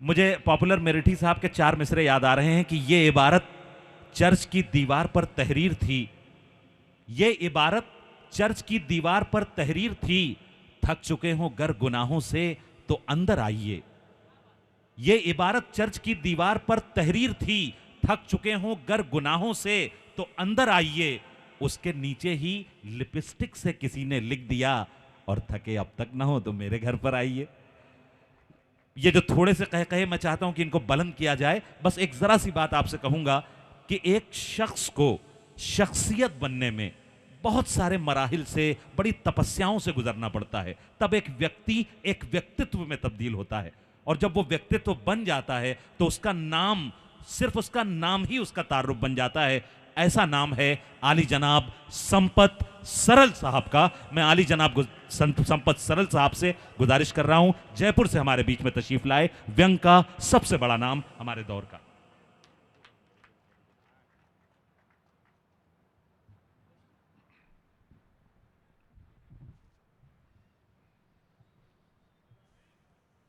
मुझे पॉपुलर मेरिठी साहब के 4 मिसरे याद आ रहे हैं कि ये इबारत चर्च की दीवार पर तहरीर थी। ये इबारत चर्च की दीवार पर तहरीर थी। थक चुके हो गर गुनाहों से तो अंदर आइए। ये इबारत चर्च की दीवार पर तहरीर थी। थक चुके हो गर गुनाहों से तो अंदर आइए। उसके नीचे ही लिपस्टिक से किसी ने लिख दिया, और थके अब तक ना हो तो मेरे घर पर आइए। ये जो थोड़े से कह कहे, मैं चाहता हूं कि इनको बुलंद किया जाए। बस एक जरा सी बात आपसे कहूंगा कि एक शख्स को शख्सियत बनने में बहुत सारे मराहिल से, बड़ी तपस्याओं से गुजरना पड़ता है, तब एक व्यक्ति एक व्यक्तित्व में तब्दील होता है। और जब वो व्यक्तित्व बन जाता है तो उसका नाम, सिर्फ उसका नाम ही उसका तारुफ बन जाता है। ऐसा नाम है आली जनाब संपत सरल साहब का। मैं आली जनाब संपत सरल साहब से गुजारिश कर रहा हूं, जयपुर से हमारे बीच में तशरीफ लाए। व्यंग का सबसे बड़ा नाम हमारे दौर का।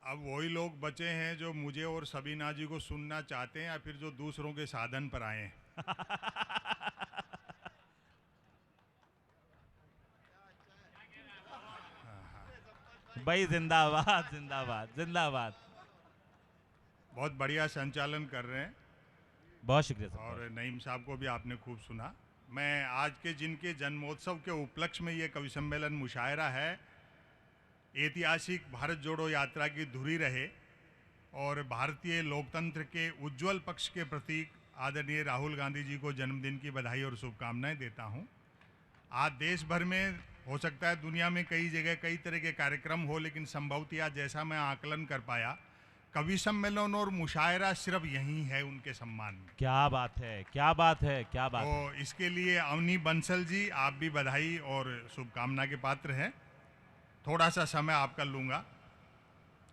अब वही लोग बचे हैं जो मुझे और सबीना जी को सुनना चाहते हैं, या फिर जो दूसरों के साधन पर आए हैं। भाई जिंदाबाद जिंदाबाद जिंदाबाद। बहुत बढ़िया संचालन कर रहे हैं। बहुत शुक्रिया सर। और नईम साहब को भी आपने खूब सुना। मैं आज के जिनके जन्मोत्सव के उपलक्ष्य में ये कवि सम्मेलन मुशायरा है, ऐतिहासिक भारत जोड़ो यात्रा की धुरी रहे और भारतीय लोकतंत्र के उज्जवल पक्ष के प्रतीक आदरणीय राहुल गांधी जी को जन्मदिन की बधाई और शुभकामनाएं देता हूं। आज देश भर में, हो सकता है दुनिया में कई जगह कई तरह के कार्यक्रम हो, लेकिन संभवतः जैसा मैं आकलन कर पाया, कवि सम्मेलन और मुशायरा सिर्फ यही है उनके सम्मान में। क्या बात है, क्या बात है, क्या बात है। तो इसके लिए अवनी बंसल जी, आप भी बधाई और शुभकामना के पात्र हैं। थोड़ा सा समय आपका लूंगा,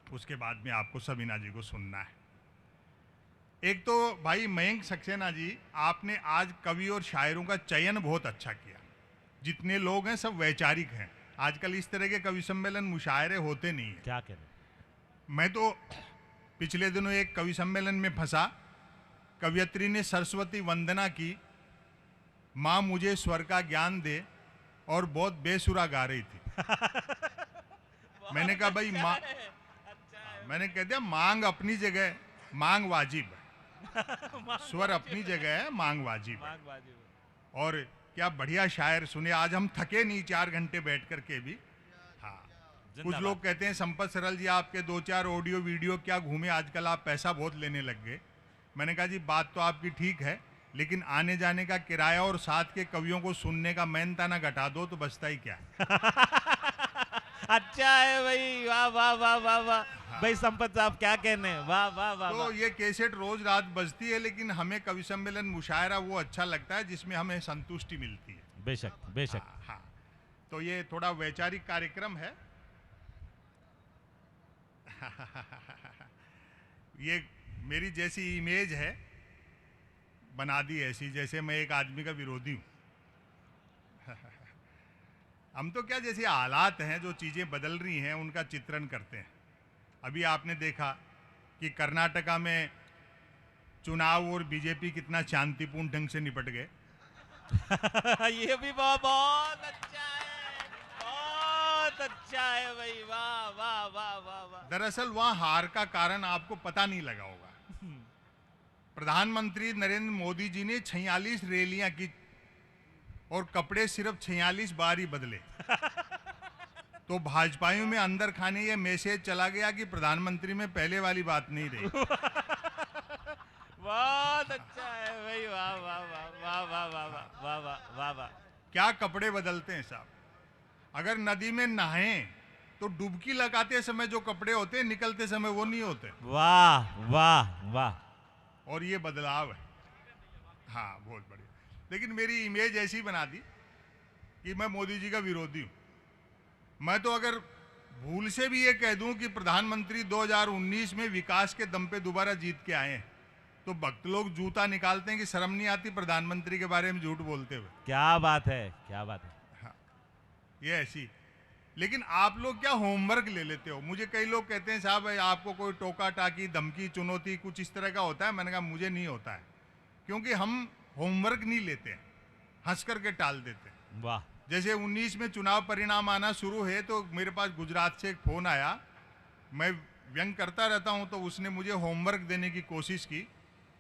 उसके बाद में आपको सबीना जी को सुनना है। एक तो भाई मयंक सक्सेना जी, आपने आज कवि और शायरों का चयन बहुत अच्छा किया। जितने लोग हैं सब वैचारिक हैं। आजकल इस तरह के कवि सम्मेलन मुशायरे होते नहीं हैं। क्या करें। मैं तो पिछले दिनों एक कवि सम्मेलन में फंसा। कवियत्री ने सरस्वती वंदना की, माँ मुझे स्वर का ज्ञान दे, और बहुत बेसुरा गा रही थी। मैंने कहा भाई माँ, मैंने कह दिया मांग अपनी जगह, मांग वाजिब है। स्वर अपनी जगह है, मांग वाजिब है। और क्या बढ़िया शायर सुने। आज हम थके नहीं 4 घंटे बैठ कर के भी। हाँ, कुछ लोग कहते हैं संपत सरल जी आपके 2-4 ऑडियो वीडियो क्या घूमे, आजकल आप पैसा बहुत लेने लग गए। मैंने कहा जी बात तो आपकी ठीक है, लेकिन आने जाने का किराया और साथ के कवियों को सुनने का मेहनताना घटा दो तो बचता ही क्या है। अच्छा है भाई, वाह वाह वाह वाह वाह। हाँ। भाई संपत साहब क्या कहने, वाह वाह वाह। तो ये कैसेट रोज रात बजती है, लेकिन हमें कवि सम्मेलन मुशायरा वो अच्छा लगता है जिसमें हमें संतुष्टि मिलती है। बेशक बेशक। हाँ, तो ये थोड़ा वैचारिक कार्यक्रम है। ये मेरी जैसी इमेज है, बना दी ऐसी जैसे मैं एक आदमी का विरोधी हूं। हम तो क्या, जैसे हालात हैं, जो चीज़ें बदल रही हैं उनका चित्रण करते हैं। अभी आपने देखा कि कर्नाटका में चुनाव और बीजेपी कितना शांतिपूर्ण ढंग से निपट गए। ये भी बहुत बहुत अच्छा है, बहुत अच्छा है भाई, वाह वाह वाह वाह वाह। दरअसल वहां हार का कारण आपको पता नहीं लगा होगा। प्रधानमंत्री नरेंद्र मोदी जी ने 46 रैलियां की और कपड़े सिर्फ 46 बार ही बदले। तो भाजपाइयों में अंदर खाने ये मैसेज चला गया कि प्रधानमंत्री में पहले वाली बात नहीं रही। बहुत अच्छा है भाई, वाह वाह वाह वाह वाह वाह वाह वाह वाह वाह। क्या कपड़े बदलते हैं साहब। अगर नदी में नहाएं तो डुबकी लगाते समय जो कपड़े होते हैं, निकलते समय वो नहीं होते। वाह वाह वाह। और ये बदलाव है। हाँ, बहुत बढ़िया। लेकिन मेरी इमेज ऐसी बना दी कि मैं मोदी जी का विरोधी हूं। मैं तो अगर भूल से भी ये कह दूं कि प्रधानमंत्री 2019 में विकास के दम पे दोबारा जीत के आए हैं, तो भक्त लोग जूता निकालते हैं कि शर्म नहीं आती प्रधानमंत्री के बारे में झूठ बोलते हुए। क्या बात है, क्या बात है। हाँ, ये ऐसी। लेकिन आप लोग क्या होमवर्क ले लेते हो। मुझे कई लोग कहते हैं साहब आपको कोई टोका टाकी धमकी चुनौती कुछ इस तरह का होता है। मैंने कहा मुझे नहीं होता है, क्योंकि हम होमवर्क नहीं लेते हैं, हंस करके टाल देते हैं। वाह। जैसे 19 में चुनाव परिणाम आना शुरू है तो मेरे पास गुजरात से एक फोन आया, मैं व्यंग करता रहता हूं, तो उसने मुझे होमवर्क देने की कोशिश की।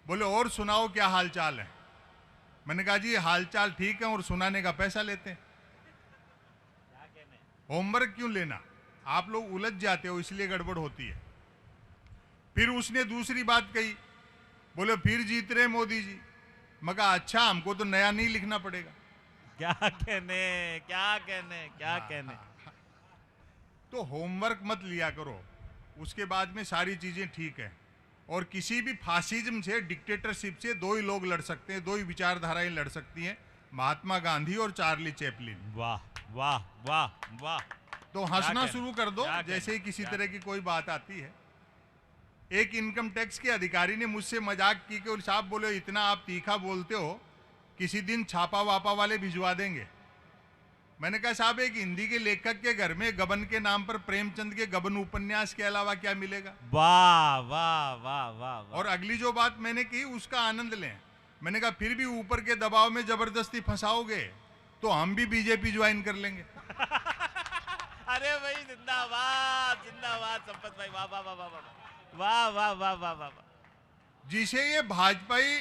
बोले और सुनाओ क्या हालचाल है। मैंने कहा जी हालचाल ठीक है और सुनाने का पैसा लेते हैं, होमवर्क क्यों लेना। आप लोग उलझ जाते हो इसलिए गड़बड़ होती है। फिर उसने दूसरी बात कही, बोले फिर जीत रहे मोदी जी। मैं कहा अच्छा हमको तो नया नहीं लिखना पड़ेगा। क्या कहने, क्या कहने, क्या कहने। तो होमवर्क मत लिया करो, उसके बाद में सारी चीजें ठीक है। और किसी भी फासिज्म से, डिक्टेटरशिप से दो ही लोग लड़ सकते हैं, दो ही विचारधाराएं लड़ सकती हैं, महात्मा गांधी और चार्ली चैपलिन। वाह वाह वाह वाह। तो हंसना कहने, शुरू कर दो क्या जैसे ही कहने, किसी क्या तरह की कोई बात आती है। एक इनकम टैक्स के अधिकारी ने मुझसे मजाक की कि साहब बोले इतना आप तीखा बोलते हो, किसी दिन छापा वापा वाले भिजवा देंगे। मैंने कहा साहब एक हिंदी के लेखक के घर में गबन के नाम पर प्रेमचंद के गबन उपन्यास के अलावा क्या मिलेगा। वाह वाह वाह वाह वाह। और अगली जो बात मैंने की उसका आनंद लें। मैंने कहा फिर भी ऊपर के दबाव में जबरदस्ती फंसाओगे तो हम भी बीजेपी ज्वाइन कर लेंगे। अरे भाई जिंदाबाद जिंदाबाद संपत भाई, वाह वाह वाह वाह वाह वाह वाह वाह वाह। जिसे ये भाजपाई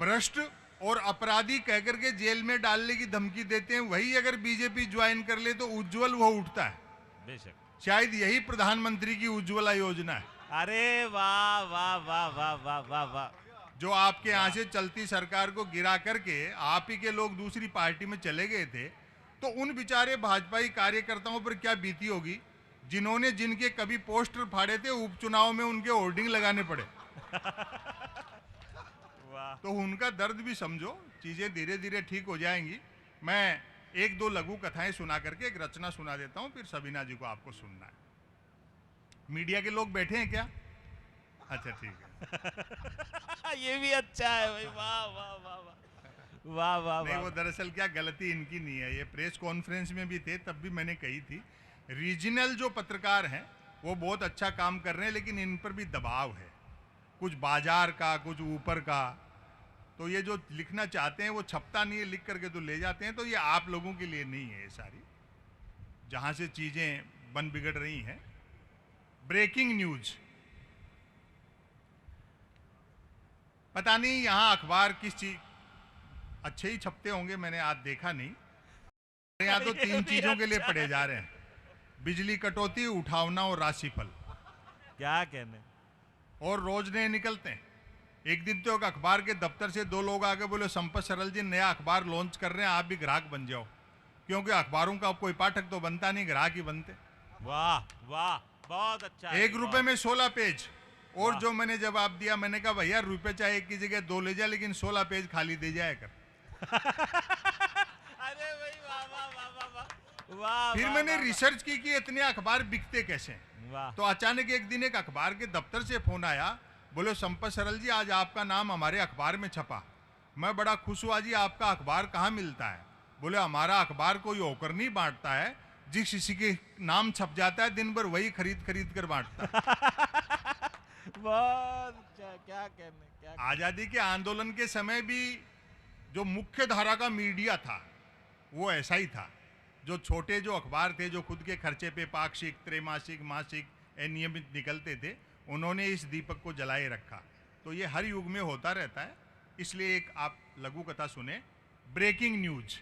भ्रष्ट और अपराधी कहकर के जेल में डालने की धमकी देते हैं, वही अगर बीजेपी ज्वाइन कर ले तो उज्जवल वो उठता है। बेशक। शायद यही प्रधानमंत्री की उज्ज्वला योजना है। अरे वाह वाह वाह वाह वाह वाह वाह। जो आपके यहाँ से चलती सरकार को गिरा करके आप ही के लोग दूसरी पार्टी में चले गए थे, तो उन बेचारे भाजपाई कार्यकर्ताओं पर क्या बीती होगी जिन्होंने जिनके कभी पोस्टर फाड़े थे, उपचुनाव में उनके होर्डिंग लगाने पड़े। तो उनका दर्द भी समझो। चीजें धीरे धीरे ठीक हो जाएंगी। मैं एक दो लघु कथाएं सुना करके एक रचना सुना देता हूं, फिर सबीना जी को आपको सुनना है। मीडिया के लोग बैठे हैं क्या? अच्छा ठीक है। ये भी अच्छा है भाई, वाह वाह वाह वाह वाह वाह। नहीं वो दरअसल क्या गलती इनकी नहीं है, ये प्रेस कॉन्फ्रेंस में भी थे तब भी मैंने कही थी। रीजनल जो पत्रकार हैं वो बहुत अच्छा काम कर रहे हैं, लेकिन इन पर भी दबाव है, कुछ बाजार का कुछ ऊपर का। तो ये जो लिखना चाहते हैं वो छपता नहीं है, लिख करके तो ले जाते हैं। तो ये आप लोगों के लिए नहीं है ये सारी, जहां से चीजें बन बिगड़ रही हैं। Breaking news. पता नहीं यहां अखबार किस चीज, अच्छे ही छपते होंगे, मैंने आज देखा नहीं। यहाँ तो तीन चीजों के लिए पढ़े जा रहे हैं, बिजली कटौती, उठावना और राशिफल। क्या कहने। और रोज नए निकलते हैं। एक दिन तो एक अखबार के दफ्तर से दो लोग आके बोले संपत सरल जी नया अखबार लॉन्च कर रहे हैं, आप भी ग्राहक बन जाओ, क्योंकि अखबारों का कोई पाठक तो बनता नहीं, ग्राहक ही बनते। वाह वाह, बहुत अच्छा। 1 रुपए में 16 पेज। और जो मैंने जवाब दिया, मैंने कहा भैया रुपए चाहे एक की जगह 2 ले जाए, लेकिन 16 पेज खाली दे जाए कर। अरे भाई वाह वाह वाह वाह वाह वाह। फिर मैंने रिसर्च की कि इतने अखबार बिकते कैसे हैं। तो अचानक एक दिन एक अखबार के दफ्तर से फोन आया, बोले संपत सरल जी आज आपका नाम हमारे अखबार में छपा। मैं बड़ा खुश हुआ, जी आपका अखबार कहाँ मिलता है? बोले हमारा अखबार कोई होकर नहीं बांटता है, जिस किसी के नाम छप जाता है दिन भर वही खरीद खरीद कर बांटता है। बहुत अच्छा, क्या कहने, क्या कहने। आजादी के आंदोलन के समय भी जो मुख्य धारा का मीडिया था वो ऐसा ही था। जो छोटे जो अखबार थे जो खुद के खर्चे पे पाक्षिक, त्रैमासिक, मासिक नियमित निकलते थे, उन्होंने इस दीपक को जलाए रखा। तो ये हर युग में होता रहता है। इसलिए एक आप लघु कथा सुने, ब्रेकिंग न्यूज।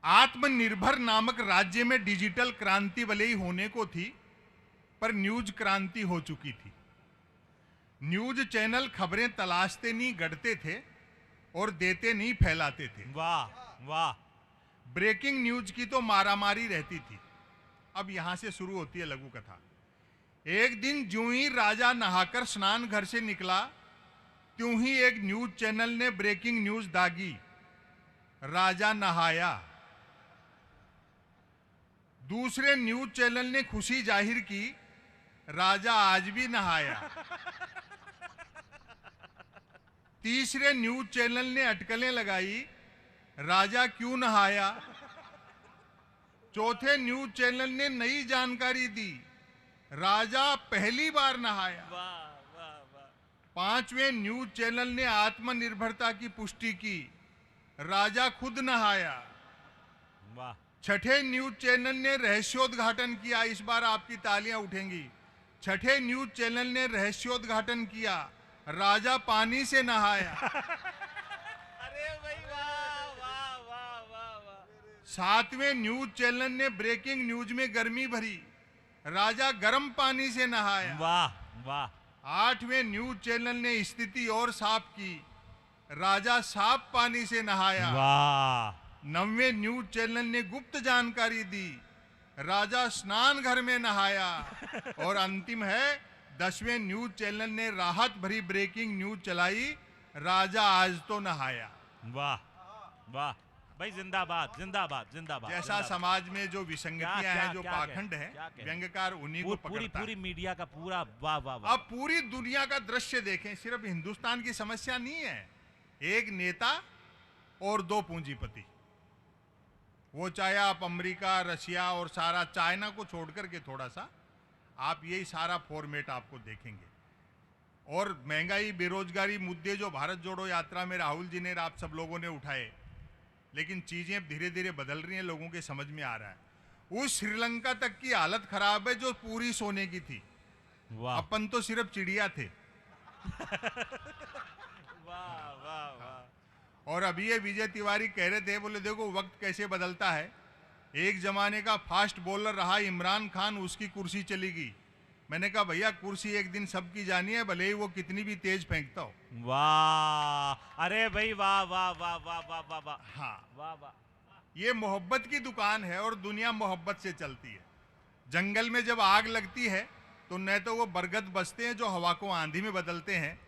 आत्मनिर्भर नामक राज्य में डिजिटल क्रांति भले ही होने को थी, पर न्यूज क्रांति हो चुकी थी। न्यूज चैनल खबरें तलाशते नहीं गढ़ते थे और देते नहीं फैलाते थे। वाह वाह। ब्रेकिंग न्यूज की तो मारामारी रहती थी। अब यहां से शुरू होती है लघु कथा। एक दिन ज्यों ही राजा नहाकर स्नान घर से निकला, त्यों ही एक न्यूज चैनल ने ब्रेकिंग न्यूज दागी, राजा नहाया। दूसरे न्यूज चैनल ने खुशी जाहिर की, राजा आज भी नहाया। तीसरे न्यूज चैनल ने अटकलें लगाई, राजा क्यों नहाया। चौथे न्यूज चैनल ने नई जानकारी दी, राजा पहली बार नहाया। वाह वाह वाह। पांचवें न्यूज चैनल ने आत्मनिर्भरता की पुष्टि की, राजा खुद नहाया। वाह। छठे न्यूज चैनल ने रहस्योद्घाटन किया, इस बार आपकी तालियां उठेंगी। छठे न्यूज चैनल ने रहस्योद्घाटन किया, राजा पानी से नहाया। अरे भाई वाह वाह वाह वाह वाह। सातवें न्यूज चैनल ने ब्रेकिंग न्यूज में गर्मी भरी, राजा गर्म पानी से नहाया। वाह वाह। आठवें न्यूज चैनल ने स्थिति और साफ की, राजा साफ पानी से नहाया। वाह। नौवें न्यूज चैनल ने गुप्त जानकारी दी, राजा स्नान घर में नहाया। और अंतिम है, 10वें न्यूज चैनल ने राहत भरी ब्रेकिंग न्यूज चलाई, राजा आज तो नहाया। वाह वाह भाई, जिंदाबाद जिंदाबाद जिंदाबाद। जैसा जिंदाबाद। समाज में जो विसंगतियां क्या- हैं, जो क्या पाखंड क्या है, कहें? व्यंग्यकार उन्हीं को पूरी पकड़ता पूरी है। मीडिया का पूरा वाह वाह वाह। अब पूरी दुनिया का दृश्य देखें, सिर्फ हिंदुस्तान की समस्या नहीं है। एक नेता और दो पूंजीपति, वो चाहे आप अमेरिका, रशिया और सारा चाइना को छोड़ करके थोड़ा सा आप यही सारा फॉर्मेट आपको देखेंगे। और महंगाई, बेरोजगारी मुद्दे जो भारत जोड़ो यात्रा में राहुल जी ने, आप सब लोगों ने उठाए, लेकिन चीजें धीरे धीरे बदल रही हैं, लोगों के समझ में आ रहा है। उस श्रीलंका तक की हालत खराब है जो पूरी सोने की थी। वाह अपन तो सिर्फ चिड़िया थे। वाह वाह वाह। और अभी ये विजय तिवारी कह रहे थे, बोले देखो वक्त कैसे बदलता है। एक जमाने का फास्ट बॉलर रहा इमरान खान, उसकी कुर्सी चली गई। मैंने कहा भैया कुर्सी एक दिन सबकी जानी है, भले ही वो कितनी भी तेज फेंकता हो। वाह। अरे भाई वाह वाह वाह वाह वाह वाह वाह। हाँ, वाह वाह। ये मोहब्बत की दुकान है और दुनिया मोहब्बत से चलती है। जंगल में जब आग लगती है तो न तो वो बरगद बचते हैं जो हवा को आंधी में बदलते हैं,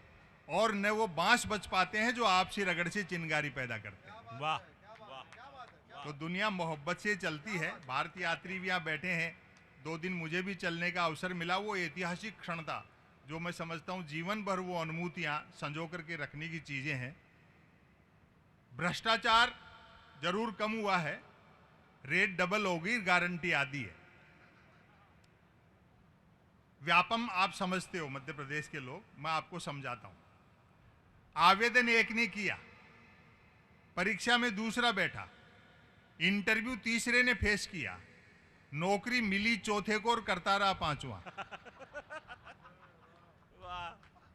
और न वो बांस बच पाते हैं जो आपसी रगड़ से चिंगारी पैदा करते हैं। वाह वाह। तो दुनिया मोहब्बत से चलती है। भारतीय यात्री भी यहाँ बैठे हैं, 2 दिन मुझे भी चलने का अवसर मिला। वो ऐतिहासिक क्षण था जो मैं समझता हूँ जीवन भर वो अनुभूतियाँ संजो करके रखने की चीजें हैं। भ्रष्टाचार जरूर कम हुआ है, रेट डबल होगी, गारंटी आदि है। व्यापम आप समझते हो मध्य प्रदेश के लोग, मैं आपको समझाता हूं। आवेदन एक ने किया, परीक्षा में दूसरा बैठा, इंटरव्यू तीसरे ने फेस किया, नौकरी मिली चौथे को और करता रहा पांचवा।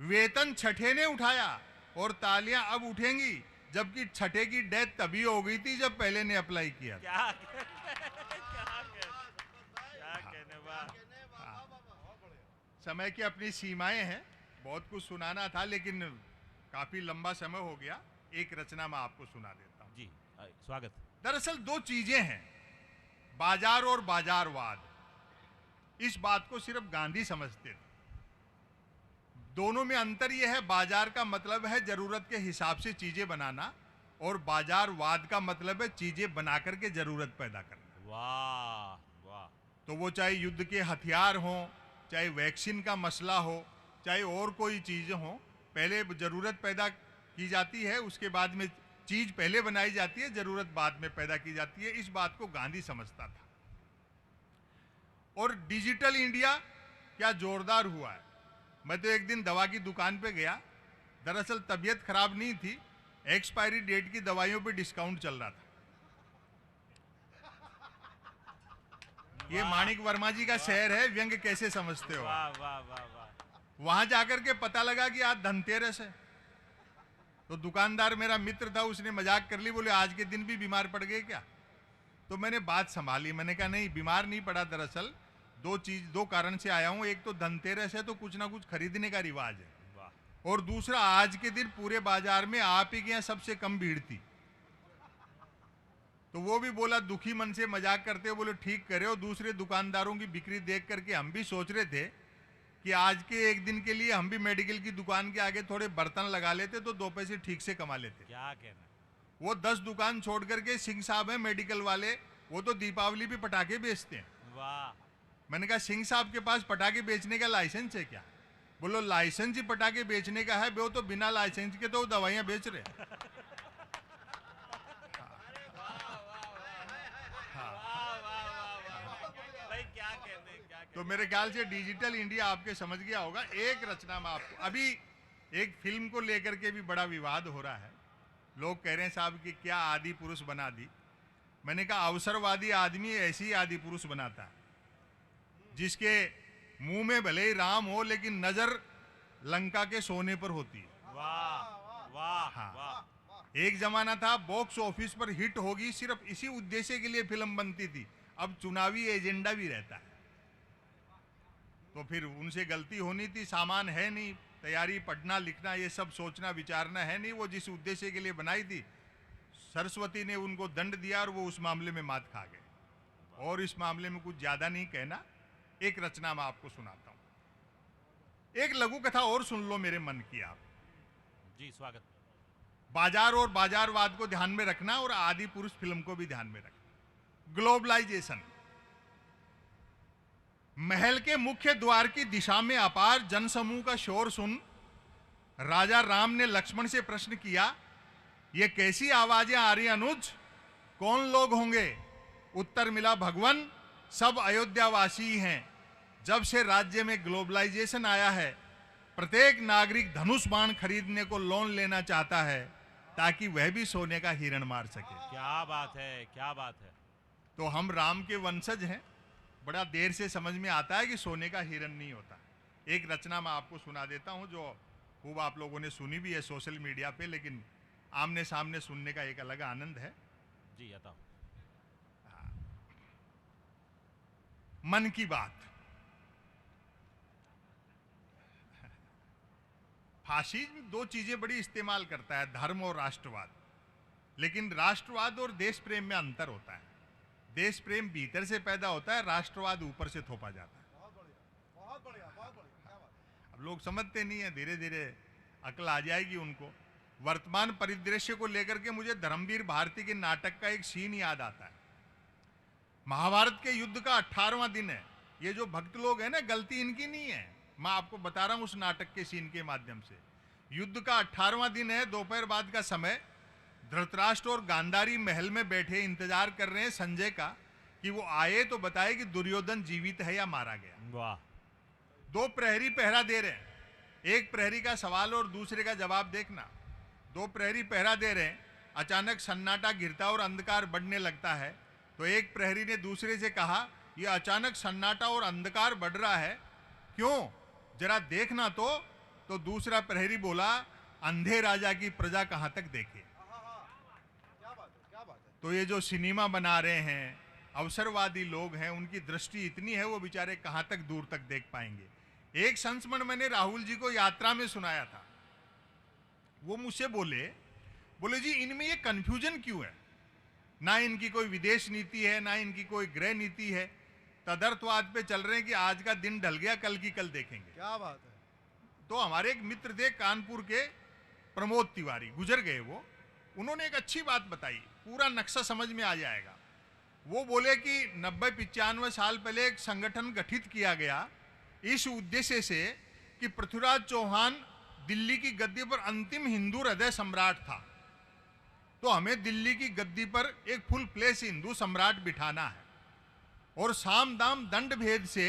वेतन छठे ने उठाया और तालियां अब उठेंगी, जबकि छठे की डेथ तभी हो गई थी जब पहले ने अप्लाई किया। क्या कहने। वाह। समय की अपनी सीमाएं हैं, बहुत कुछ सुनाना था लेकिन काफी लंबा समय हो गया। एक रचना मैं आपको सुना देता हूं। जी स्वागत। दरअसल 2 चीजें हैं, बाजार और बाजारवाद। इस बात को सिर्फ गांधी समझते थे। दोनों में अंतर यह है, बाजार का मतलब है जरूरत के हिसाब से चीजें बनाना, और बाजारवाद का मतलब है चीजें बना करके जरूरत पैदा करना। वाह वाह। तो वो चाहे युद्ध के हथियार हों, चाहे वैक्सीन का मसला हो, चाहे और कोई चीज़ हो, पहले जरूरत पैदा की जाती है, उसके बाद में चीज पहले बनाई जाती है, जरूरत बाद में पैदा की जाती है। इस बात को गांधी समझता था। और डिजिटल इंडिया क्या जोरदार हुआ है। मैं तो एक दिन दवा की दुकान पे गया, दरअसल तबीयत खराब नहीं थी, एक्सपायरी डेट की दवाइयों पे डिस्काउंट चल रहा था। ये माणिक वर्मा जी का शहर है, व्यंग कैसे समझते हो। वाह वाह वाह वाह। वहां जाकर के पता लगा कि आज धनतेरस है। तो दुकानदार मेरा मित्र था, उसने मजाक कर ली, बोले आज के दिन भी बीमार पड़ गए क्या। तो मैंने बात संभाली, मैंने कहा नहीं बीमार नहीं पड़ा, दरअसल 2 कारण से आया हूं। एक तो धनतेरस है तो कुछ ना कुछ खरीदने का रिवाज है, और दूसरा आज के दिन पूरे बाजार में आप ही के यहाँ सबसे कम भीड़ थी। तो वो भी बोला दुखी मन से, मजाक करते हुए बोले ठीक करे हो। दूसरे दुकानदारों की बिक्री देख करके हम भी सोच रहे थे कि आज के एक दिन के लिए हम भी मेडिकल की दुकान के आगे थोड़े बर्तन लगा लेते तो 2 पैसे ठीक से कमा लेते। क्या कहना। वो 10 दुकान छोड़ करके, सिंह साहब है मेडिकल वाले, वो तो दीपावली पे पटाखे बेचते हैं। वाह। मैंने कहा सिंह साहब के पास पटाखे बेचने का लाइसेंस है क्या। बोलो लाइसेंस ही पटाखे बेचने का है, वो तो बिना लाइसेंस के तो दवाइयां बेच रहे। तो मेरे ख्याल से डिजिटल इंडिया आपके समझ गया होगा। एक रचना में आपको अभी एक फिल्म को लेकर के भी बड़ा विवाद हो रहा है। लोग कह रहे हैं साहब कि क्या आदि पुरुष बना दी। मैंने कहा अवसरवादी आदमी ऐसे ही आदि पुरुष बनाता है, जिसके मुंह में भले ही राम हो लेकिन नजर लंका के सोने पर होती है। वाह वाह हाँ। वाह। एक जमाना था बॉक्स ऑफिस पर हिट होगी सिर्फ इसी उद्देश्य के लिए फिल्म बनती थी। अब चुनावी एजेंडा भी रहता है, तो फिर उनसे गलती होनी थी। सामान है नहीं, तैयारी, पढ़ना लिखना, ये सब सोचना विचारना है नहीं। वो जिस उद्देश्य के लिए बनाई थी, सरस्वती ने उनको दंड दिया और वो उस मामले में मात खा गए। और इस मामले में कुछ ज्यादा नहीं कहना, एक रचना मैं आपको सुनाता हूं। एक लघु कथा और सुन लो मेरे मन की आप। जी स्वागत। बाजार और बाजारवाद को ध्यान में रखना और आदि पुरुष फिल्म को भी ध्यान में रखना। ग्लोबलाइजेशन। महल के मुख्य द्वार की दिशा में अपार जनसमूह का शोर सुन राजा राम ने लक्ष्मण से प्रश्न किया, ये कैसी आवाजें आ रही अनुज, कौन लोग होंगे? उत्तर मिला, भगवन सब अयोध्यावासी हैं। जब से राज्य में ग्लोबलाइजेशन आया है, प्रत्येक नागरिक धनुष बाण खरीदने को लोन लेना चाहता है ताकि वह भी सोने का हिरण मार सके। क्या बात है, क्या बात है। तो हम राम के वंशज हैं। बड़ा देर से समझ में आता है कि सोने का हिरण नहीं होता। एक रचना मैं आपको सुना देता हूं जो खूब आप लोगों ने सुनी भी है सोशल मीडिया पे, लेकिन आमने सामने सुनने का एक अलग आनंद है। जी बताओ। मन की बात। फाशिज्म दो चीजें बड़ी इस्तेमाल करता है, धर्म और राष्ट्रवाद। लेकिन राष्ट्रवाद और देश प्रेम में अंतर होता है। देश प्रेम भीतर से पैदा होता है, राष्ट्रवाद ऊपर से थोपा जाता है। बहुत बढ़िया, बहुत बढ़िया, बहुत बढ़िया, क्या बात। अब लोग समझते नहीं है, धीरे धीरे अकल आ जाएगी उनको। वर्तमान परिदृश्य को लेकर के मुझे धर्मवीर भारती के नाटक का एक सीन याद आता है। महाभारत के युद्ध का 18वां दिन है। ये जो भक्त लोग हैं ना, गलती इनकी नहीं है, मैं आपको बता रहा हूं उस नाटक के सीन के माध्यम से। युद्ध का 18वां दिन है, दोपहर बाद का समय। धृतराष्ट्र और गांधारी महल में बैठे इंतजार कर रहे हैं संजय का कि वो आए तो बताए कि दुर्योधन जीवित है या मारा गया। वाह। दो प्रहरी पहरा दे रहे हैं। एक प्रहरी का सवाल और दूसरे का जवाब देखना। दो प्रहरी पहरा दे रहे हैं, अचानक सन्नाटा गिरता और अंधकार बढ़ने लगता है। तो एक प्रहरी ने दूसरे से कहा, यह अचानक सन्नाटा और अंधकार बढ़ रहा है, क्यों, जरा देखना तो दूसरा प्रहरी बोला, अंधे राजा की प्रजा कहां तक देखे। क्या बात है, क्या बात है। तो ये जो सिनेमा बना रहे हैं, अवसरवादी लोग हैं, उनकी दृष्टि इतनी है, वो बेचारे कहां तक दूर तक देख पाएंगे। एक संस्मरण मैंने राहुल जी को यात्रा में सुनाया था। वो मुझसे बोले जी इनमें ये कंफ्यूजन क्यों है? ना इनकी कोई विदेश नीति है, ना इनकी कोई गृह नीति है, तदर्थवाद पे चल रहे हैं कि आज का दिन ढल गया, कल की कल देखेंगे। क्या बात है। तो हमारे एक मित्र थे कानपुर के, प्रमोद तिवारी, गुजर गए वो। उन्होंने एक अच्छी बात बताई, पूरा नक्शा समझ में आ जाएगा। वो बोले कि 90-95 साल पहले एक संगठन गठित किया गया इस उद्देश्य से कि पृथ्वीराज चौहान दिल्ली की गद्दी पर अंतिम हिंदू हृदय सम्राट था, तो हमें दिल्ली की गद्दी पर एक फुल फ्लैश हिंदू सम्राट बिठाना है। और साम दाम दंड भेद से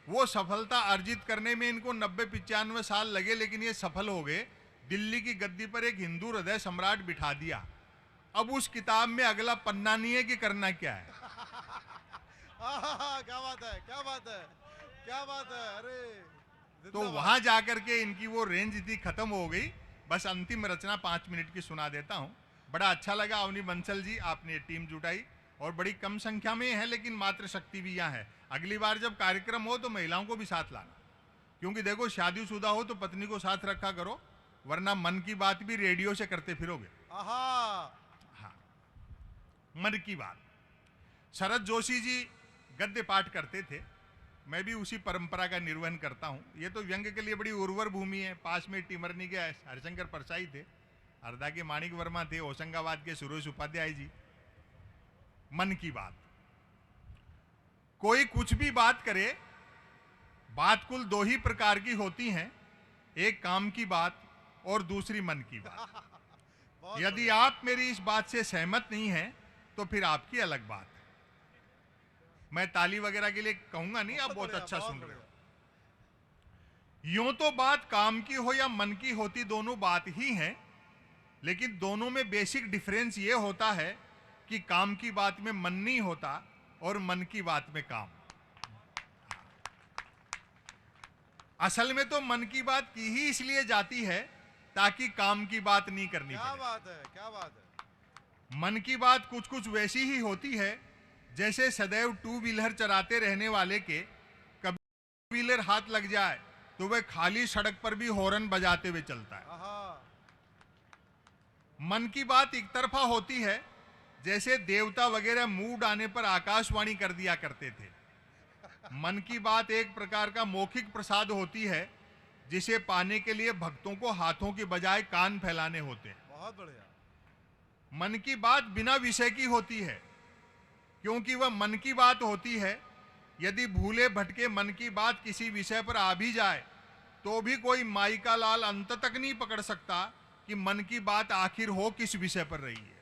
वो सफलता अर्जित करने में इनको 90-95 साल लगे, लेकिन ये सफल हो गए। दिल्ली की गद्दी पर एक हिंदू हृदय सम्राट बिठा दिया। अब उस किताब में अगला पन्ना नहीं है कि करना क्या है। क्या बात है, क्या बात है, क्या बात है। अरे तो वहां जाकर के इनकी वो रेंज थी, खत्म हो गई। बस अंतिम रचना 5 मिनट की सुना देता हूं। बड़ा अच्छा लगा अवनी बंसल जी, आपने टीम जुटाई और बड़ी कम संख्या में है, लेकिन मात्र शक्ति भी यहाँ है। अगली बार जब कार्यक्रम हो तो महिलाओं को भी साथ लाना, क्योंकि देखो शादीशुदा हो तो पत्नी को साथ रखा करो, वरना मन की बात भी रेडियो से करते फिरोगे। हाँ, मन की बात। शरद जोशी जी गद्य पाठ करते थे, मैं भी उसी परंपरा का निर्वहन करता हूं। ये तो व्यंग के लिए बड़ी उर्वर भूमि है। पास में टिमरनी के हरिशंकर परसाई थे, हरदा के माणिक वर्मा थे, होशंगाबाद के सुरेश उपाध्याय जी। मन की बात। कोई कुछ भी बात करे, बात कुल दो ही प्रकार की होती हैं, एक काम की बात और दूसरी मन की बात। यदि आप मेरी इस बात से सहमत नहीं हैं तो फिर आपकी अलग बात है। मैं ताली वगैरह के लिए कहूंगा नहीं, आप बहुत बढ़िया, अच्छा बहुत सुन रहे हो। बढ़िया। यूं तो बात काम की हो या मन की होती, दोनों बात ही है, लेकिन दोनों में बेसिक डिफरेंस ये होता है कि काम की बात में मन नहीं होता और मन की बात में काम। असल में तो मन की बात की ही इसलिए जाती है ताकि काम की बात नहीं करनी क्या पड़े। बात है, क्या बात है। मन की बात कुछ कुछ वैसी ही होती है जैसे सदैव टू व्हीलर चलाते रहने वाले के कभी व्हीलर हाथ लग जाए तो वह खाली सड़क पर भी हॉर्न बजाते हुए चलता है। आहा, मन की बात एक तरफा होती है जैसे देवता वगैरह मूड आने पर आकाशवाणी कर दिया करते थे। मन की बात एक प्रकार का मौखिक प्रसाद होती है जिसे पाने के लिए भक्तों को हाथों के बजाय कान फैलाने होते हैं। बहुत बढ़िया। मन की बात बिना विषय की होती है क्योंकि वह मन की बात होती है। यदि भूले भटके मन की बात किसी विषय पर आ भी जाए तो भी कोई माई का लाल अंत तक नहीं पकड़ सकता कि मन की बात आखिर हो किस विषय पर रही है।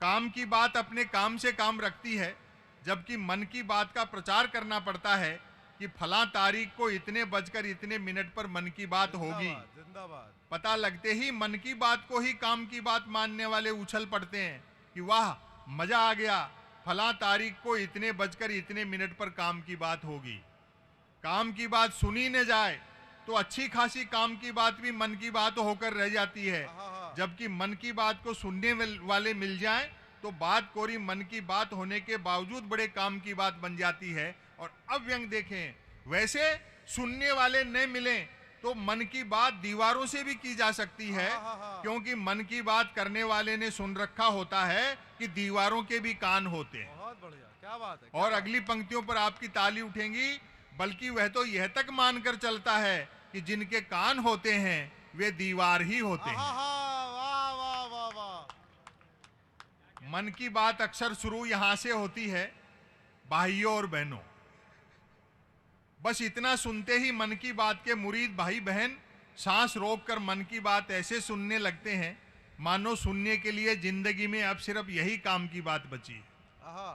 काम की बात अपने काम से काम रखती है, जबकि मन की बात का प्रचार करना पड़ता है कि फला तारीख को इतने बजकर इतने मिनट पर मन की बात होगी। जिंदाबाद, जिंदाबाद। पता लगते ही मन की बात को ही काम की बात मानने वाले उछल पड़ते हैं कि वाह मजा आ गया, फला तारीख को इतने बजकर इतने मिनट पर काम की बात होगी। काम की बात सुनी न जाए तो अच्छी खासी काम की बात भी मन की बात होकर रह जाती है, आहा, जबकि मन की बात को सुनने वाले मिल जाएं तो बात कोरी मन की बात होने के बावजूद बड़े काम की बात बन जाती है। और अब व्यंग देखें, वैसे सुनने वाले न मिलें तो मन की बात दीवारों से भी की जा सकती है, आहा, क्योंकि मन की बात करने वाले ने सुन रखा होता है कि दीवारों के भी कान होते हैं। बहुत बढ़िया, क्या बात है। क्या और बात अगली पंक्तियों पर आपकी ताली उठेंगी, बल्कि वह तो यह तक मानकर चलता है कि जिनके कान होते हैं वे दीवार ही होते हैं। आहा, वाह वाह वाह वाह। मन की बात अक्सर शुरू यहां से होती है, भाइयों और बहनों। बस इतना सुनते ही मन की बात के मुरीद भाई बहन सांस रोककर मन की बात ऐसे सुनने लगते हैं मानो सुनने के लिए जिंदगी में अब सिर्फ यही काम की बात बची है। आहा,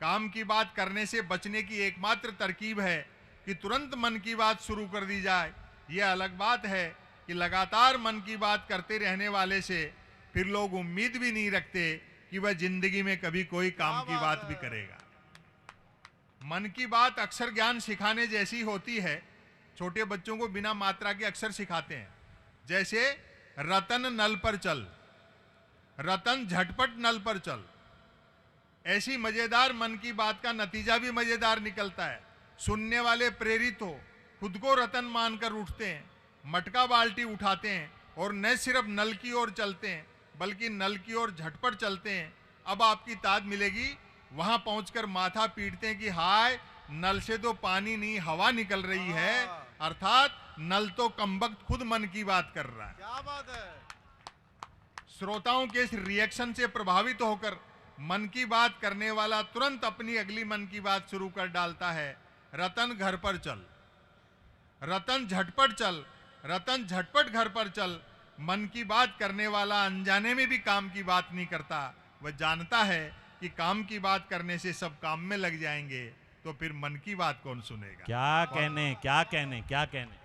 काम की बात करने से बचने की एकमात्र तरकीब है कि तुरंत मन की बात शुरू कर दी जाए। यह अलग बात है कि लगातार मन की बात करते रहने वाले से फिर लोग उम्मीद भी नहीं रखते कि वह जिंदगी में कभी कोई काम की बात भी करेगा। मन की बात अक्सर ज्ञान सिखाने जैसी होती है। छोटे बच्चों को बिना मात्रा के अक्षर सिखाते हैं, जैसे रतन नल पर चल, रतन झटपट नल पर चल। ऐसी मजेदार मन की बात का नतीजा भी मजेदार निकलता है। सुनने वाले प्रेरित हो, खुद को रतन मानकर उठते हैं, मटका बाल्टी उठाते हैं और न सिर्फ नल की ओर चलते हैं बल्कि नल की ओर झटपट चलते हैं। अब आपकी ताद मिलेगी, वहां पहुंचकर माथा पीटते हैं कि हाय नल से तो पानी नहीं हवा निकल रही है, अर्थात नल तो कमबख्त खुद मन की बात कर रहा है। क्या बात है। श्रोताओं के इस रिएक्शन से प्रभावित होकर मन की बात करने वाला तुरंत अपनी अगली मन की बात शुरू कर डालता है। रतन घर पर चल, रतन झटपट चल, रतन झटपट घर पर चल। मन की बात करने वाला अनजाने में भी काम की बात नहीं करता। वह जानता है कि काम की बात करने से सब काम में लग जाएंगे, तो फिर मन की बात कौन सुनेगा। क्या कहने क्या कहने क्या कहने।